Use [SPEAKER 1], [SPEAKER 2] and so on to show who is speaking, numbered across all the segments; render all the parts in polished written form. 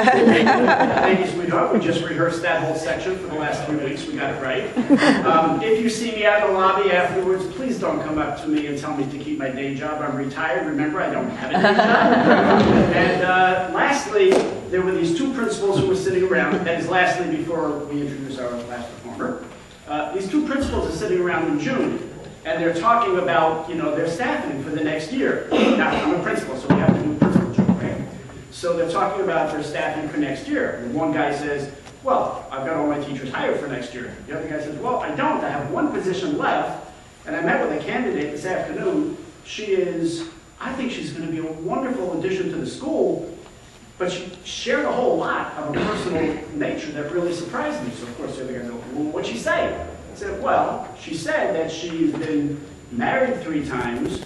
[SPEAKER 1] Thank you, sweetheart. We just rehearsed that whole section for the last 3 weeks. We got it right. If you see me out in the lobby afterwards, please don't come up to me and tell me to keep my day job. I'm retired. Remember, I don't have a day job. And lastly, there were these two principals who were sitting around. That is lastly before we introduce our last performer. These two principals are sitting around in June. And they're talking about, their staffing for the next year. Now, I'm a principal, so we have to do a principal job, right? So they're talking about their staffing for next year. And one guy says, well, I've got all my teachers hired for next year. The other guy says, well, I don't. I have one position left. And I met with a candidate this afternoon. I think she's going to be a wonderful addition to the school. But she shared a whole lot of a personal nature that really surprised me. So, of course, the other guy goes, well, what'd she say? I said, well, she said that she's been married 3 times,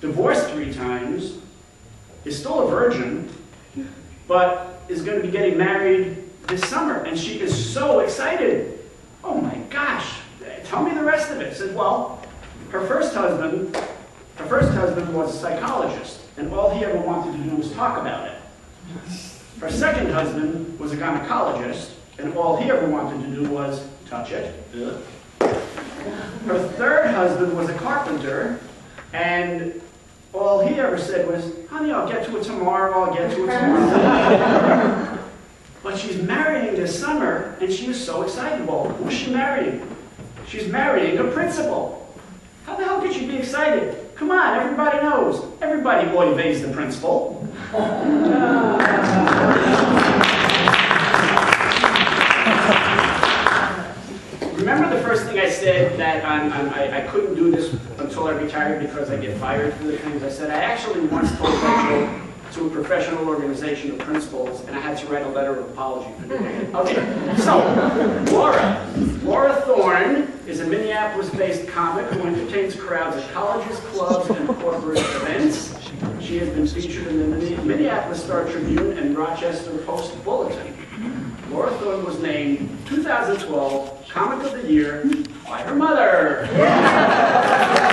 [SPEAKER 1] divorced 3 times, is still a virgin, but is going to be getting married this summer. And she is so excited. Oh my gosh, tell me the rest of it. I said, well, her first husband was a psychologist, and all he ever wanted to do was talk about it. Her second husband was a gynecologist, and all he ever wanted to do was touch it. Her third husband was a carpenter, and all he ever said was, honey, I'll get to it tomorrow, I'll get to it tomorrow. But she's marrying this summer, and she is so excited. Well, who's she marrying? She's marrying a principal. How the hell could she be excited? Come on, everybody knows. Everybody obeys the principal. Remember the first thing I said, that I couldn't do this until I retired because I get fired for the things I said? I actually once told that joke to a professional organization of principals, and I had to write a letter of apology for doing it. Okay, so, Laura Thorne is a Minneapolis-based comic who entertains crowds at colleges, clubs, and corporate events. She has been featured in the Minneapolis Star Tribune and Rochester Post Bulletin. Laura Thorne was named 2012 Comic of the Year by her mother. Yeah.